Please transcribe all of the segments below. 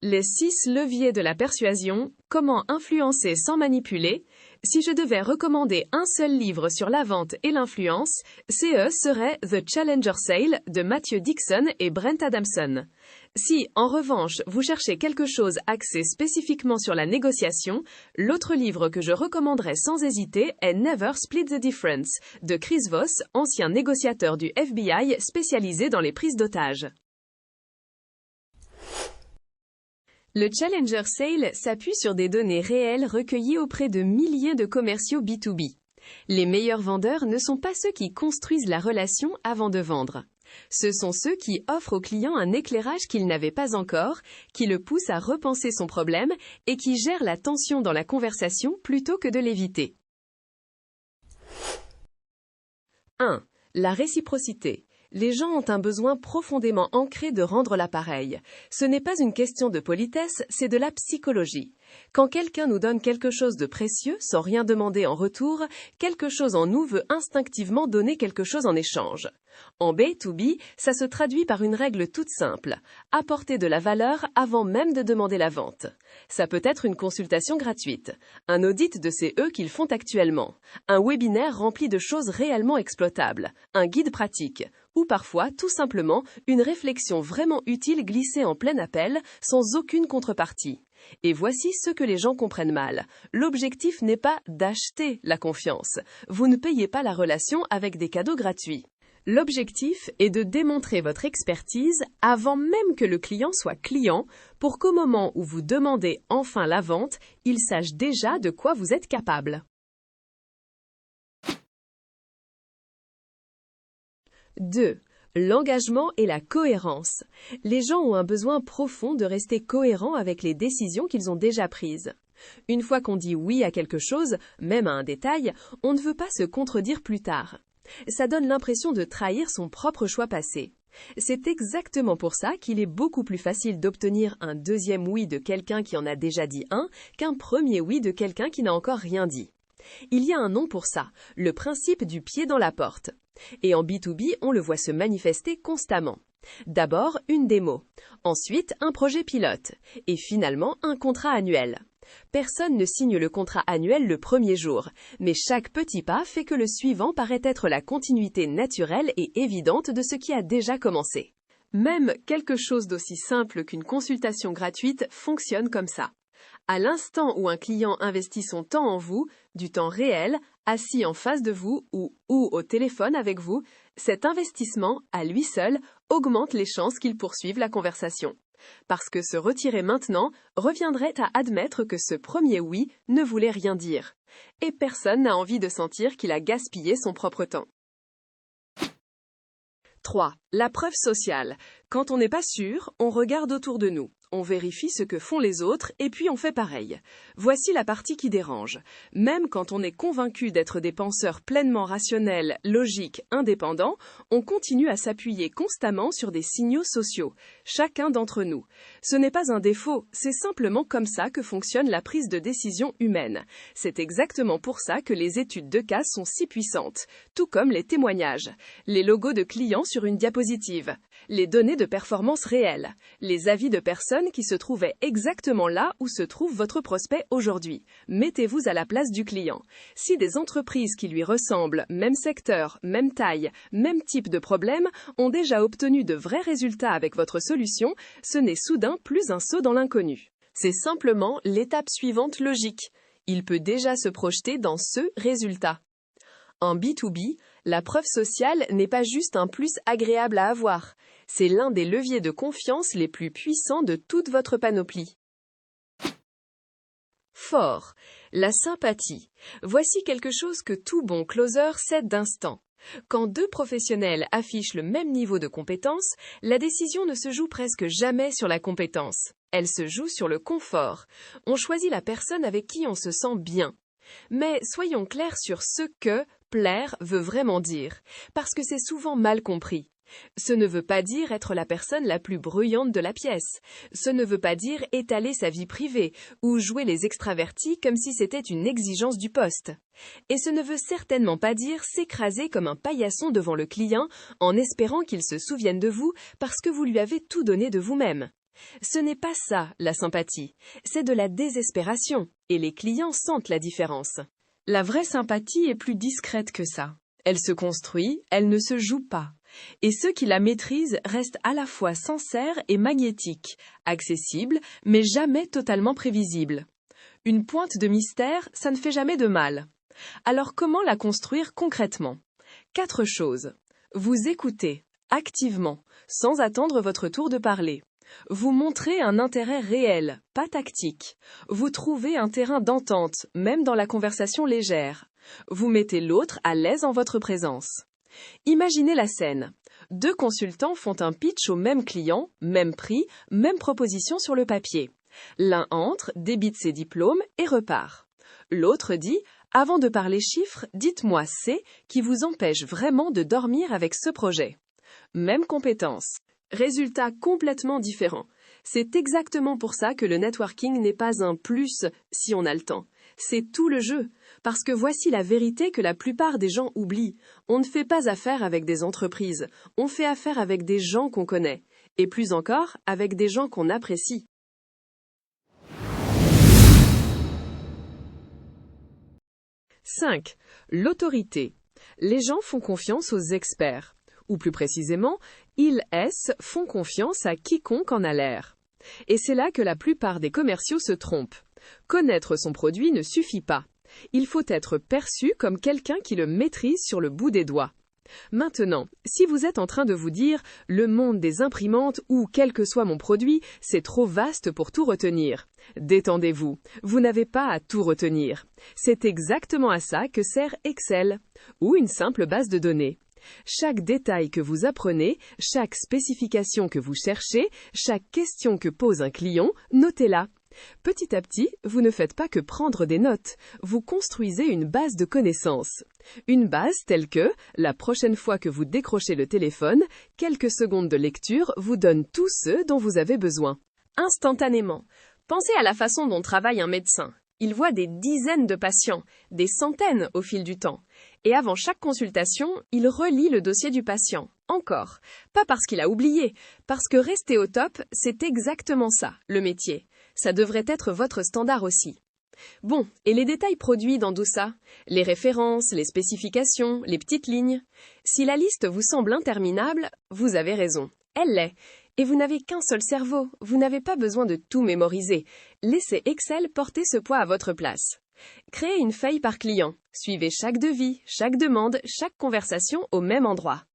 Les 6 leviers de la persuasion, comment influencer sans manipuler. Si je devais recommander un seul livre sur la vente et l'influence, ce serait The Challenger Sale de Matthew Dixon et Brent Adamson. Si, en revanche, vous cherchez quelque chose axé spécifiquement sur la négociation, l'autre livre que je recommanderais sans hésiter est Never Split the Difference de Chris Voss, ancien négociateur du FBI spécialisé dans les prises d'otages. Le Challenger Sale s'appuie sur des données réelles recueillies auprès de milliers de commerciaux B2B. Les meilleurs vendeurs ne sont pas ceux qui construisent la relation avant de vendre. Ce sont ceux qui offrent au client un éclairage qu'il n'avait pas encore, qui le poussent à repenser son problème et qui gèrent la tension dans la conversation plutôt que de l'éviter. 1. La réciprocité. Les gens ont un besoin profondément ancré de rendre l'appareil. Ce n'est pas une question de politesse, c'est de la psychologie. Quand quelqu'un nous donne quelque chose de précieux, sans rien demander en retour, quelque chose en nous veut instinctivement donner quelque chose en échange. En B2B, ça se traduit par une règle toute simple. Apporter de la valeur avant même de demander la vente. Ça peut être une consultation gratuite, un audit de CE qu'ils font actuellement, un webinaire rempli de choses réellement exploitables, un guide pratique, ou parfois, tout simplement, une réflexion vraiment utile glissée en plein appel, sans aucune contrepartie. Et voici ce que les gens comprennent mal. L'objectif n'est pas d'acheter la confiance. Vous ne payez pas la relation avec des cadeaux gratuits. L'objectif est de démontrer votre expertise avant même que le client soit client, pour qu'au moment où vous demandez enfin la vente, il sache déjà de quoi vous êtes capable. 2. L'engagement et la cohérence. Les gens ont un besoin profond de rester cohérents avec les décisions qu'ils ont déjà prises. Une fois qu'on dit oui à quelque chose, même à un détail, on ne veut pas se contredire plus tard. Ça donne l'impression de trahir son propre choix passé. C'est exactement pour ça qu'il est beaucoup plus facile d'obtenir un deuxième oui de quelqu'un qui en a déjà dit un qu'un premier oui de quelqu'un qui n'a encore rien dit. Il y a un nom pour ça, le principe du pied dans la porte. Et en B2B, on le voit se manifester constamment. D'abord, une démo, ensuite un projet pilote, et finalement un contrat annuel. Personne ne signe le contrat annuel le premier jour, mais chaque petit pas fait que le suivant paraît être la continuité naturelle et évidente de ce qui a déjà commencé. Même quelque chose d'aussi simple qu'une consultation gratuite fonctionne comme ça. À l'instant où un client investit son temps en vous, du temps réel, assis en face de vous ou au téléphone avec vous, cet investissement, à lui seul, augmente les chances qu'il poursuive la conversation. Parce que se retirer maintenant reviendrait à admettre que ce premier oui ne voulait rien dire. Et personne n'a envie de sentir qu'il a gaspillé son propre temps. 3. La preuve sociale. Quand on n'est pas sûr, on regarde autour de nous. On vérifie ce que font les autres et puis on fait pareil. Voici la partie qui dérange. Même quand on est convaincu d'être des penseurs pleinement rationnels, logiques, indépendants, on continue à s'appuyer constamment sur des signaux sociaux, chacun d'entre nous. Ce n'est pas un défaut, c'est simplement comme ça que fonctionne la prise de décision humaine. C'est exactement pour ça que les études de cas sont si puissantes, tout comme les témoignages, les logos de clients sur une diapositive, les données de performance réelles, les avis de personnes qui se trouvaient exactement là où se trouve votre prospect aujourd'hui. Mettez-vous à la place du client. Si des entreprises qui lui ressemblent, même secteur, même taille, même type de problème, ont déjà obtenu de vrais résultats avec votre solution, ce n'est soudain plus un saut dans l'inconnu. C'est simplement l'étape suivante logique. Il peut déjà se projeter dans ce résultat. En B2B, la preuve sociale n'est pas juste un plus agréable à avoir. C'est l'un des leviers de confiance les plus puissants de toute votre panoplie. Fort. La sympathie. Voici quelque chose que tout bon closer sait d'instant. Quand deux professionnels affichent le même niveau de compétence, la décision ne se joue presque jamais sur la compétence. Elle se joue sur le confort. On choisit la personne avec qui on se sent bien. Mais soyons clairs sur ce que plaire veut vraiment dire, parce que c'est souvent mal compris. Ce ne veut pas dire être la personne la plus bruyante de la pièce. Ce ne veut pas dire étaler sa vie privée ou jouer les extravertis comme si c'était une exigence du poste. Et ce ne veut certainement pas dire s'écraser comme un paillasson devant le client en espérant qu'il se souvienne de vous parce que vous lui avez tout donné de vous-même. Ce n'est pas ça, la sympathie. C'est de la désespération, et les clients sentent la différence. La vraie sympathie est plus discrète que ça. Elle se construit, elle ne se joue pas. Et ceux qui la maîtrisent restent à la fois sincères et magnétiques, accessibles, mais jamais totalement prévisibles. Une pointe de mystère, ça ne fait jamais de mal. Alors comment la construire concrètement? 4 choses. Vous écoutez, activement, sans attendre votre tour de parler. Vous montrez un intérêt réel, pas tactique. Vous trouvez un terrain d'entente, même dans la conversation légère. Vous mettez l'autre à l'aise en votre présence. Imaginez la scène. 2 consultants font un pitch au même client, même prix, même proposition sur le papier. L'un entre, débite ses diplômes et repart. L'autre dit « Avant de parler chiffres, dites-moi C qui vous empêche vraiment de dormir avec ce projet. » Même compétence. Résultat complètement différent. C'est exactement pour ça que le networking n'est pas un plus si on a le temps. C'est tout le jeu. Parce que voici la vérité que la plupart des gens oublient. On ne fait pas affaire avec des entreprises. On fait affaire avec des gens qu'on connaît. Et plus encore, avec des gens qu'on apprécie. « 5. L'autorité. Les gens font confiance aux experts. Ou plus précisément, ils font confiance à quiconque en a l'air. Et c'est là que la plupart des commerciaux se trompent. Connaître son produit ne suffit pas. Il faut être perçu comme quelqu'un qui le maîtrise sur le bout des doigts. Maintenant, si vous êtes en train de vous dire « le monde des imprimantes ou quel que soit mon produit, c'est trop vaste pour tout retenir », détendez-vous, vous n'avez pas à tout retenir. C'est exactement à ça que sert Excel, ou une simple base de données. Chaque détail que vous apprenez, chaque spécification que vous cherchez, chaque question que pose un client, notez-la. Petit à petit, vous ne faites pas que prendre des notes, vous construisez une base de connaissances. Une base telle que, la prochaine fois que vous décrochez le téléphone, quelques secondes de lecture vous donnent tout ce dont vous avez besoin. Instantanément. Pensez à la façon dont travaille un médecin. Il voit des dizaines de patients, des centaines au fil du temps. Et avant chaque consultation, il relit le dossier du patient. Encore. Pas parce qu'il a oublié, parce que rester au top, c'est exactement ça, le métier. Ça devrait être votre standard aussi. Bon, et les détails produits dans tout ça? Les références, les spécifications, les petites lignes? Si la liste vous semble interminable, vous avez raison. Elle l'est. Et vous n'avez qu'un seul cerveau, vous n'avez pas besoin de tout mémoriser. Laissez Excel porter ce poids à votre place. Créez une feuille par client. Suivez chaque devis, chaque demande, chaque conversation au même endroit.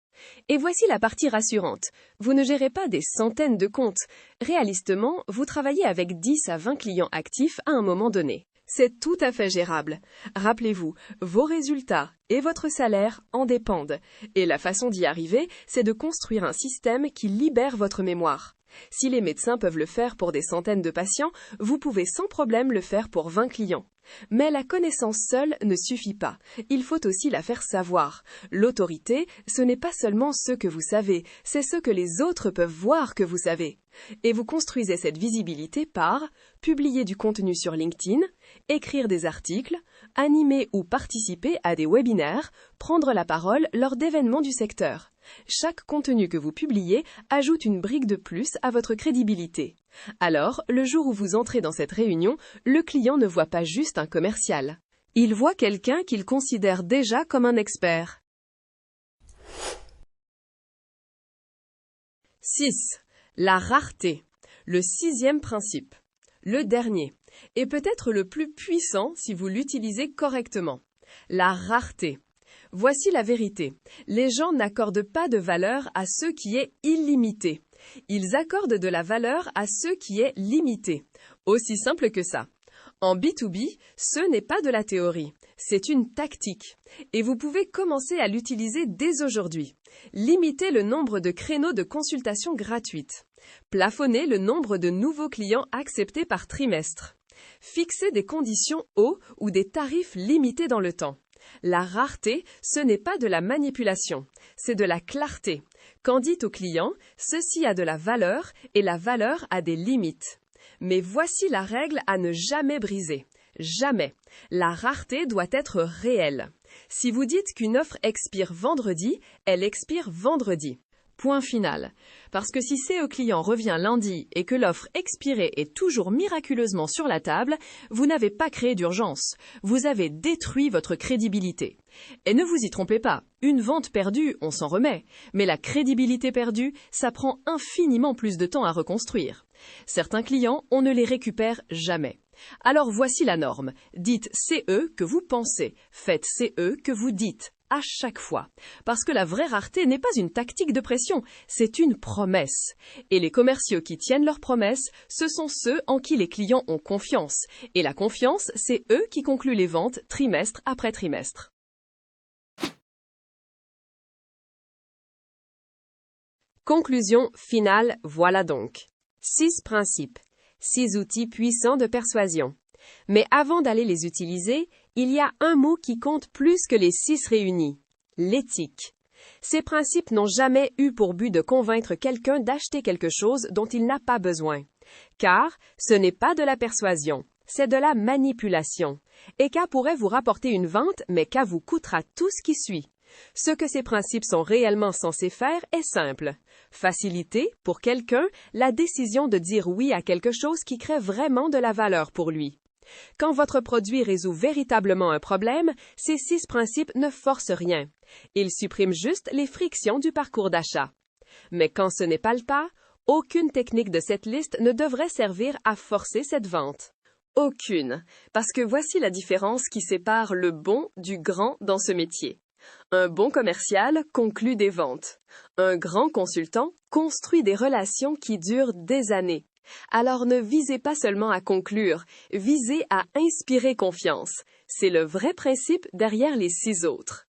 Et voici la partie rassurante. Vous ne gérez pas des centaines de comptes. Réalistement, vous travaillez avec 10 à 20 clients actifs à un moment donné. C'est tout à fait gérable. Rappelez-vous, vos résultats et votre salaire en dépendent. Et la façon d'y arriver, c'est de construire un système qui libère votre mémoire. Si les médecins peuvent le faire pour des centaines de patients, vous pouvez sans problème le faire pour 20 clients. Mais la connaissance seule ne suffit pas. Il faut aussi la faire savoir. L'autorité, ce n'est pas seulement ce que vous savez, c'est ce que les autres peuvent voir que vous savez. Et vous construisez cette visibilité par publier du contenu sur LinkedIn, écrire des articles, animer ou participer à des webinaires, prendre la parole lors d'événements du secteur. Chaque contenu que vous publiez ajoute une brique de plus à votre crédibilité. Alors, le jour où vous entrez dans cette réunion, le client ne voit pas juste un commercial. Il voit quelqu'un qu'il considère déjà comme un expert. 6. La rareté. Le 6e principe. Le dernier. Et peut-être le plus puissant si vous l'utilisez correctement. La rareté. Voici la vérité. Les gens n'accordent pas de valeur à ce qui est illimité. Ils accordent de la valeur à ce qui est limité. Aussi simple que ça. En B2B, ce n'est pas de la théorie, c'est une tactique. Et vous pouvez commencer à l'utiliser dès aujourd'hui. Limitez le nombre de créneaux de consultation gratuites. Plafonnez le nombre de nouveaux clients acceptés par trimestre. Fixez des conditions hauts ou des tarifs limités dans le temps. La rareté, ce n'est pas de la manipulation, c'est de la clarté. Quand dites au client, ceci a de la valeur et la valeur a des limites. Mais voici la règle à ne jamais briser. Jamais. La rareté doit être réelle. Si vous dites qu'une offre expire vendredi, elle expire vendredi. Point final. Parce que si CE client revient lundi et que l'offre expirée est toujours miraculeusement sur la table, vous n'avez pas créé d'urgence. Vous avez détruit votre crédibilité. Et ne vous y trompez pas, une vente perdue, on s'en remet. Mais la crédibilité perdue, ça prend infiniment plus de temps à reconstruire. Certains clients, on ne les récupère jamais. Alors voici la norme. Dites CE que vous pensez. Faites CE que vous dites. À chaque fois. Parce que la vraie rareté n'est pas une tactique de pression, c'est une promesse. Et les commerciaux qui tiennent leurs promesses, ce sont ceux en qui les clients ont confiance. Et la confiance, c'est eux qui concluent les ventes trimestre après trimestre. Conclusion finale, voilà donc. 6 principes, 6 outils puissants de persuasion. Mais avant d'aller les utiliser, il y a un mot qui compte plus que les 6 réunis, l'éthique. Ces principes n'ont jamais eu pour but de convaincre quelqu'un d'acheter quelque chose dont il n'a pas besoin. Car ce n'est pas de la persuasion, c'est de la manipulation. Et K pourrait vous rapporter une vente, mais K vous coûtera tout ce qui suit. Ce que ces principes sont réellement censés faire est simple. Faciliter, pour quelqu'un, la décision de dire oui à quelque chose qui crée vraiment de la valeur pour lui. Quand votre produit résout véritablement un problème, ces 6 principes ne forcent rien. Ils suppriment juste les frictions du parcours d'achat. Mais quand ce n'est pas le cas, aucune technique de cette liste ne devrait servir à forcer cette vente. Aucune, parce que voici la différence qui sépare le bon du grand dans ce métier. Un bon commercial conclut des ventes. Un grand consultant construit des relations qui durent des années. Alors ne visez pas seulement à conclure, visez à inspirer confiance. C'est le vrai principe derrière les 6 autres.